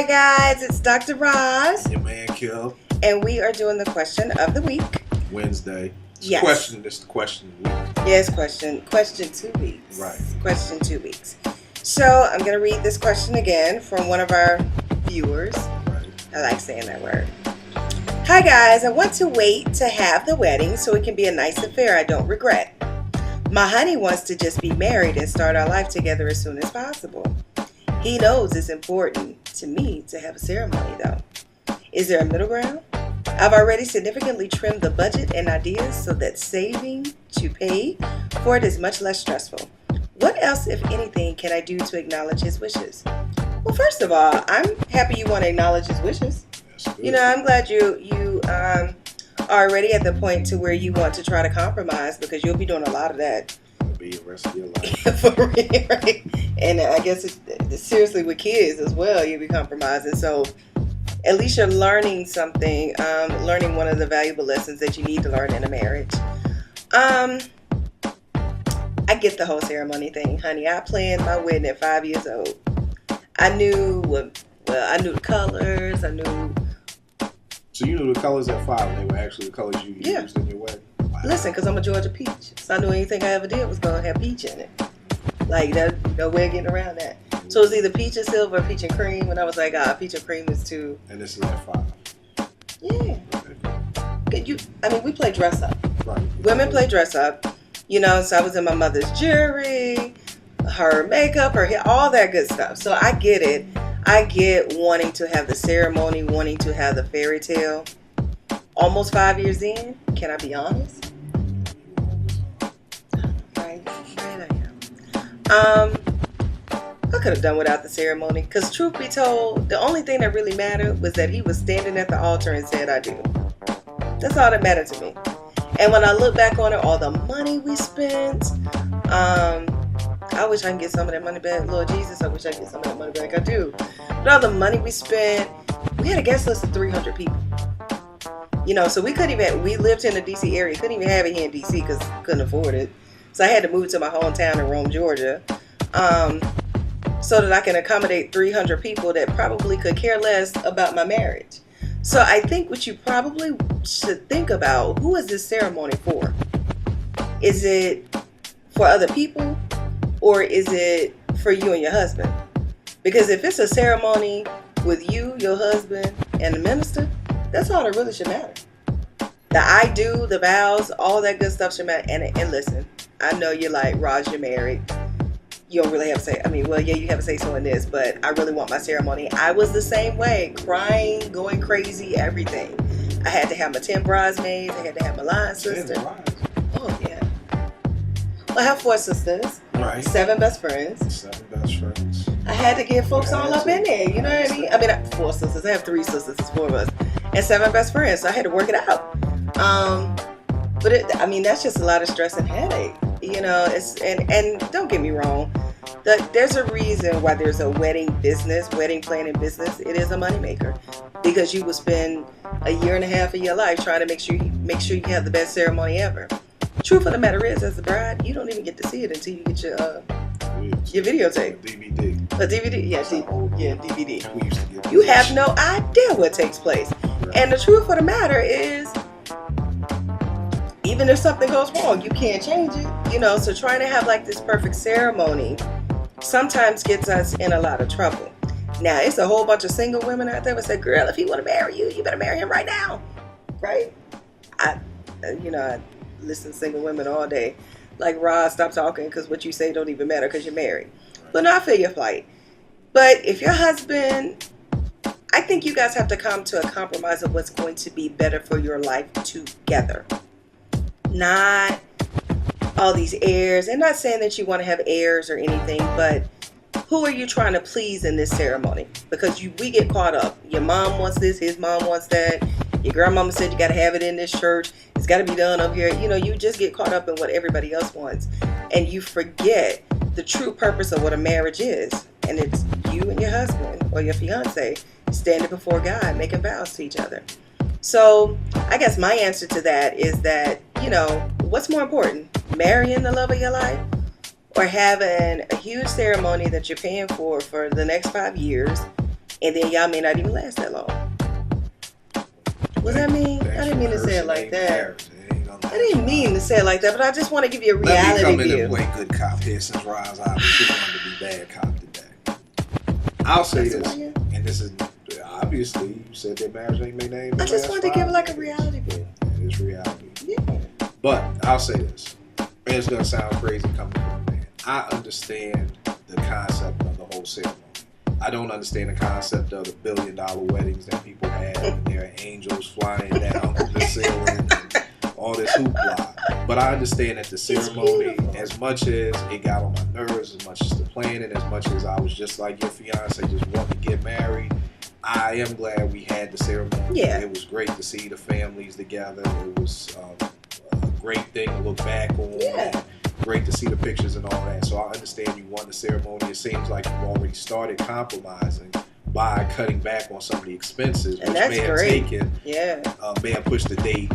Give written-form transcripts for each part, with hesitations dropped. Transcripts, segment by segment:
Hi guys, it's Dr. Roz. Your man Kill. And we are doing the question of the week. Wednesday. Yes. It's the question of the week. Yes, question 2 weeks. Right. Question 2 weeks. So I'm going to read this question again from one of our viewers. Right. I like saying that word. Hi guys, I want to wait to have the wedding so it can be a nice affair I don't regret. My honey wants to just be married and start our life together as soon as possible. He knows it's important to me to have a ceremony though. Is there a middle ground? I've already significantly trimmed the budget and ideas so that saving to pay for it is much less stressful. What else, if anything, can I do to acknowledge his wishes? Well, first of all, I'm happy you want to acknowledge his wishes. You know, I'm glad you are already at the point to where you want to try to compromise, because you'll be doing a lot of that. It'll be the rest of your life. For real, right? And I guess it's seriously with kids as well, you'll be compromising. So at least you're learning something, learning one of the valuable lessons that you need to learn in a marriage. I get the whole ceremony thing, honey. I planned my wedding at 5 years old. I knew the colors. I knew. So you knew the colors at 5, and they were actually the colors you used in your wedding? Wow. Listen, because I'm a Georgia peach. So I knew anything I ever did was going to have peach in it. Like, there's no way of getting around that. So it was either peach and silver or peach and cream. And I was like, peach and cream is too. And this is at 5? Yeah. Okay. We play dress up. Right. Women play dress up. You know, so I was in my mother's jewelry, her makeup, her hair, all that good stuff. So I get it. I get wanting to have the ceremony, wanting to have the fairy tale. Almost 5 years in, can I be honest? Right I am. I could have done without the ceremony, because truth be told, the only thing that really mattered was that he was standing at the altar and said, I do. That's all that mattered to me. And when I look back on it, all the money we spent, I wish I can get some of that money back. Lord Jesus, I wish I could get some of that money back. I do. But all the money we spent, we had a guest list of 300 people. You know, so we lived in the D.C. area. Couldn't even have it here in D.C. because couldn't afford it. So I had to move to my hometown in Rome, Georgia, so that I can accommodate 300 people that probably could care less about my marriage. So I think what you probably should think about, who is this ceremony for? Is it for other people, or is it for you and your husband? Because if it's a ceremony with you, your husband, and the minister, that's all that really should matter. The I do, the vows, all that good stuff should matter. And listen, I know you're like, Roz, you're married. You don't really have to say, you have to say so in this, but I really want my ceremony. I was the same way, crying, going crazy, everything. I had to have my 10 bridesmaids. I had to have my line sister. Oh, yeah. Well, I have 4 sisters. Right. 7 best friends. 7 best friends. I had to get folks all up in there, you know what I mean? I have 4 sisters. I have 3 sisters. It's 4 of us. And 7 best friends. So I had to work it out. But that's just a lot of stress and headache. You know, and don't get me wrong. There's a reason why there's a wedding planning business. It is a moneymaker, because you will spend a year and a half of your life trying to make sure you have the best ceremony ever. Truth of the matter is, as a bride, you don't even get to see it until you get your videotape. DVD. A DVD, DVD. We used to get You have no idea what takes place. Right. And the truth of the matter is, even if something goes wrong, you can't change it. You know, so trying to have like this perfect ceremony sometimes gets us in a lot of trouble. Now, it's a whole bunch of single women out there that say, girl, if he want to marry you, you better marry him right now. Right? I listen to single women all day. Like, Roz, stop talking, because what you say don't even matter because you're married. But no, I feel your plight. But if your husband, I think you guys have to come to a compromise of what's going to be better for your life together. Not all these heirs. And not saying that you want to have heirs or anything, but who are you trying to please in this ceremony? Because we get caught up. Your mom wants this, his mom wants that. Your grandmama said you got to have it in this church. It's got to be done up here. You know, you just get caught up in what everybody else wants. And you forget the true purpose of what a marriage is. And it's you and your husband or your fiance standing before God, making vows to each other. So I guess my answer to that is that, what's more important? Marrying the love of your life, or having a huge ceremony that you're paying for the next 5 years, and then y'all may not even last that long. What does that mean? I didn't mean to say it like that. I didn't mean to say it like that, but I just want to give you a reality Let me come view. in and play good cop here since Roz obviously wanted to be bad cop today. I'll say this, and this is obviously you said that marriage ain't made name. I just wanted to give it like a reality view. It is reality. Yeah. But I'll say this, and it's gonna sound crazy coming from a man. I understand the concept of the whole ceremony. I don't understand the concept of the $1 billion weddings that people have, and there are angels flying down from the ceiling and all this hoopla. But I understand that the ceremony, as much as it got on my nerves, as much as the planning, as much as I was just like your fiance, just wanting to get married, I am glad we had the ceremony. Yeah. It was great to see the families together. It was a great thing to look back on. Yeah. Great to see the pictures and all that. So I understand you won the ceremony. It seems like you've already started compromising by cutting back on some of the expenses, And which that's may have great. taken, may have pushed the date,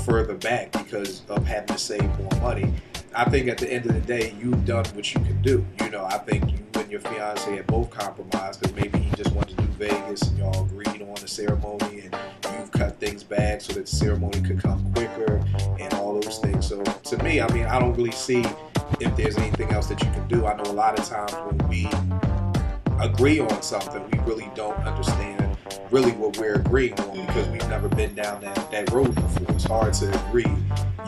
further back because of having to save more money. I think at the end of the day, you've done what you can do. I think you and your fiance had both compromised because maybe he just wanted to do Vegas and y'all agreed on the ceremony, and you've cut things back so that the ceremony could come quicker and all those things. So to me, I don't really see if there's anything else that you can do. I know a lot of times when we agree on something, we really don't understand really what we're agreeing on because we've never been down that road before. It's hard to agree,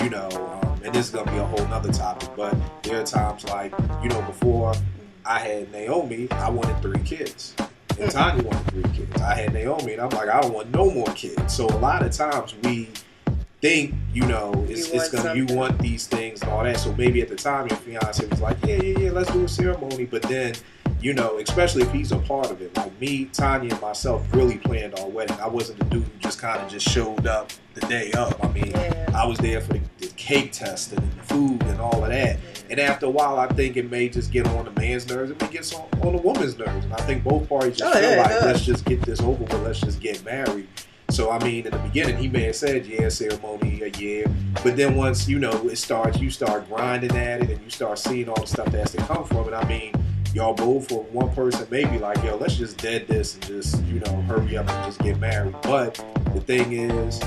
and this is going to be a whole nother topic, but there are times like, before I had Naomi, I wanted 3 kids. And Tanya wanted 3 kids. I had Naomi, and I'm like, I don't want no more kids. So a lot of times we think, you want these things and all that. So maybe at the time your fiance was like, yeah, let's do a ceremony. But then, especially if he's a part of it, like me, Tanya, and myself really planned our wedding. I wasn't the dude who just showed up the day of. I was there for the cake testing and the food and all of that. And after a while, I think it may just get on the man's nerves. It may get on the woman's nerves. And I think both parties just feel let's just get this over with. Let's just get married. So, in the beginning, he may have said, ceremony, a year. But then once, it starts, you start grinding at it and you start seeing all the stuff that has to come from it. Y'all both, or one person may be like, let's just dead this and just, hurry up and just get married. But the thing is,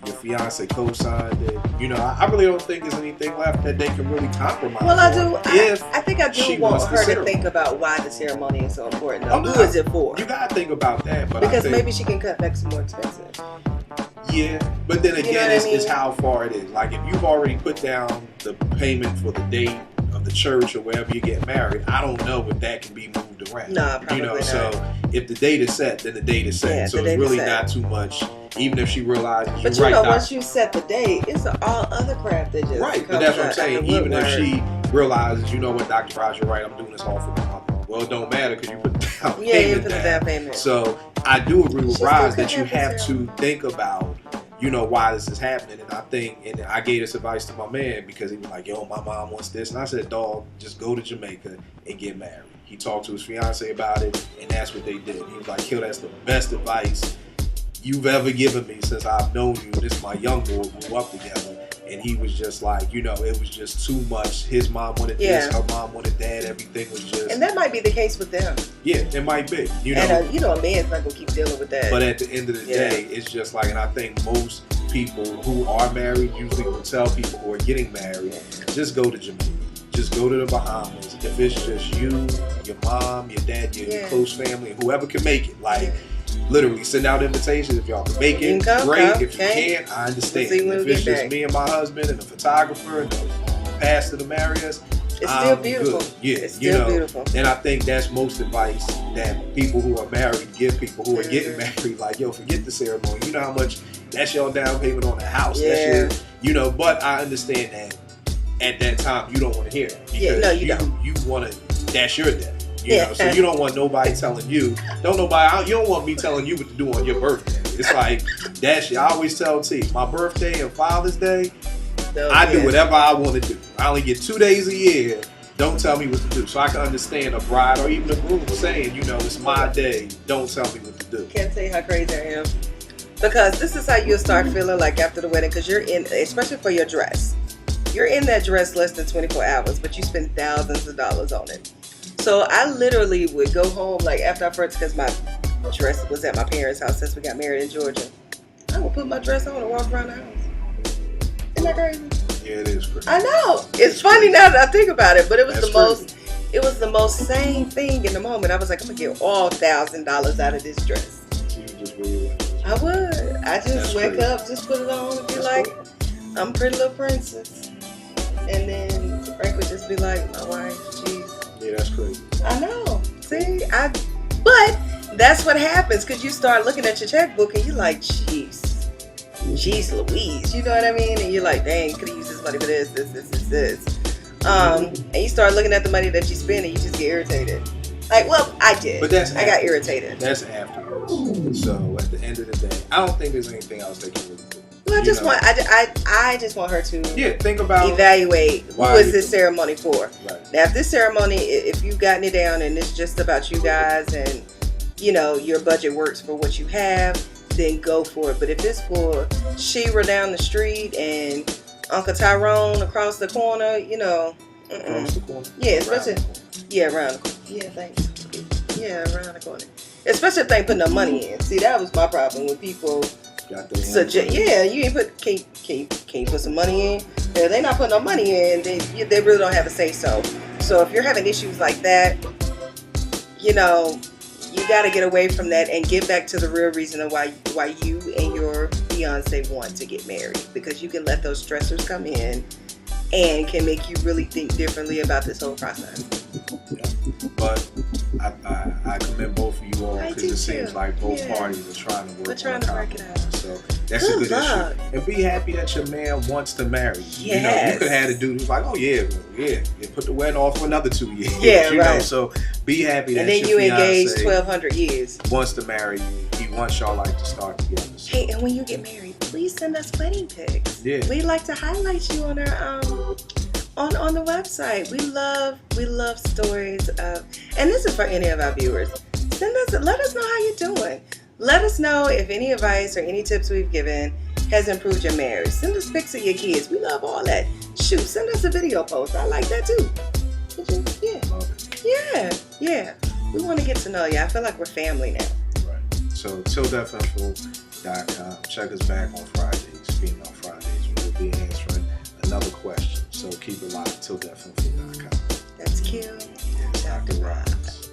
your fiance co-signed it. I really don't think there's anything left that they can really compromise. Well, I do. I think I she do want wants the her to ceremony. think about why the ceremony is so important. Oh, Who no. is it for? You gotta think about that, but because I think, maybe she can cut back some more expenses. Yeah, but then again, You know what I mean? it's how far it is. Like if you've already put down the payment for the date of the church or wherever you get married, I don't know if that can be moved around. Nah, probably not. So if the date is set, then the date is set. Yeah, so the it's date really is set. not too much. Even if she realizes But you're right, Doc. once you set the date, it's all other crap that just Right, but comes that's what I'm out saying. of the Even if woodwork. she realizes, you know what, Dr. Roger, right, I'm doing this all for the mother. Well, it don't matter because you put the down you payment put the down. down payment. So I do agree with She Roz still that you could have have the to think about, why this is happening. And I think, and I gave this advice to my man because he was like, yo, my mom wants this. And I said, dog, just go to Jamaica and get married. He talked to his fiance about it, and that's what they did. He was like, yo, that's the best advice you've ever given me since I've known you. This is my young boy, we grew up together. And he was just like, it was just too much. His mom wanted this, her mom wanted that. Everything was just... And that might be the case with them. Yeah, it might be. And a man's not going to keep dealing with that. But at the end of the day, it's just like, and I think most people who are married usually will tell people who are getting married, just go to Jamaica. Just go to the Bahamas. If it's just you, your mom, your dad, your close family, whoever can make it. Like, literally send out invitations. If y'all can make it, great. If you can't, I understand. If it's just me and my husband and the photographer and the pastor to marry us, it's still beautiful. Good. Yeah, it's still beautiful. And I think that's most advice that people who are married give people who are getting married. Like, yo, forget the ceremony. You know how much that's your down payment on the house. Yeah. That's your, but I understand that at that time you don't want to hear it because you don't. You want to. That's your day. You know, so you don't want nobody telling you. You don't want me telling you what to do on your birthday. It's like I always tell T, my birthday and Father's Day, I do whatever I want to do. I only get 2 days a year. Don't tell me what to do. So I can understand a bride or even a groom saying, it's my day. Don't tell me what to do. Can't tell you how crazy I am. Because this is how you'll start feeling like after the wedding, because you're in, especially for your dress. You're in that dress less than 24 hours, but you spend thousands of dollars on it. So I literally would go home, like after I first, because my dress was at my parents' house since we got married in Georgia. I would put my dress on and walk around the house. Isn't that crazy? Yeah, it is crazy. I know. It's funny now that I think about it, but it was That's the most. It was the most sane thing in the moment. I was like, I'm gonna get all $1,000 out of this dress. You just really I would. I just That's wake crazy. up, just put it on, and be That's like, cool. I'm Pretty Little Princess. And then Frank would just be like, my wife, jeez. Yeah, that's crazy. I know. See, but that's what happens because you start looking at your checkbook and you're like, jeez Louise, you know what I mean? And you're like, dang, could have used this money for this. And you start looking at the money that you spend and you just get irritated. Like, well, I did. But that's I got irritated. That's afterwards. So at the end of the day, I don't think there's anything else they can really do. Well, I You just know. want I just want her to Yeah, think about evaluate who why is you this do- ceremony for. Right. Now, if this ceremony, if you've gotten it down and it's just about you guys and, you know, your budget works for what you have, then go for it. But if it's for Shira down the street and Uncle Tyrone across the corner, you know, Across the corner. yeah, Around especially, the corner. yeah, around the corner. Yeah, thanks. Yeah, around the corner. Especially if they ain't putting no money in. See, that was my problem with people. Got their hands Suggest, on it. yeah, you ain't put can't put some money in. If they not putting no money in, they really don't have a say so. So if you're having issues like that, you know, you got to get away from that and get back to the real reason of why you and your fiance want to get married, because you can let those stressors come in and can make you really think differently about this whole process. Yeah. But I commend both of you all I because do it seems too. like both Yeah. parties are trying to work. We're trying on to a work it compromise. out. So that's Good a good luck. issue. And be happy that your man wants to marry. You know, you Yes. could have had a dude who's like, oh yeah, put the wedding off for another 2 years. Yeah, you know, right. so be happy that And then your you engaged fiance 1,200 years. wants to marry you. He wants y'all like to start together. So, Hey, and when you get married, please send us wedding pics. Yeah. We'd like to highlight you on our on the website. We love stories of, and this is for any of our viewers. Let us know how you're doing. Let us know if any advice or any tips we've given has improved your marriage. Send us pics of your kids. We love all that. Shoot, send us a video post. I like that too. Yeah, love it. yeah. We want to get to know you. I feel like we're family now. Right. So TillDeathInfo.com. Check us back on Fridays, Female Fridays. We'll be answering another question. So keep it locked. TillDeathInfo.com. That's Kill. Yes, Dr. Robbins.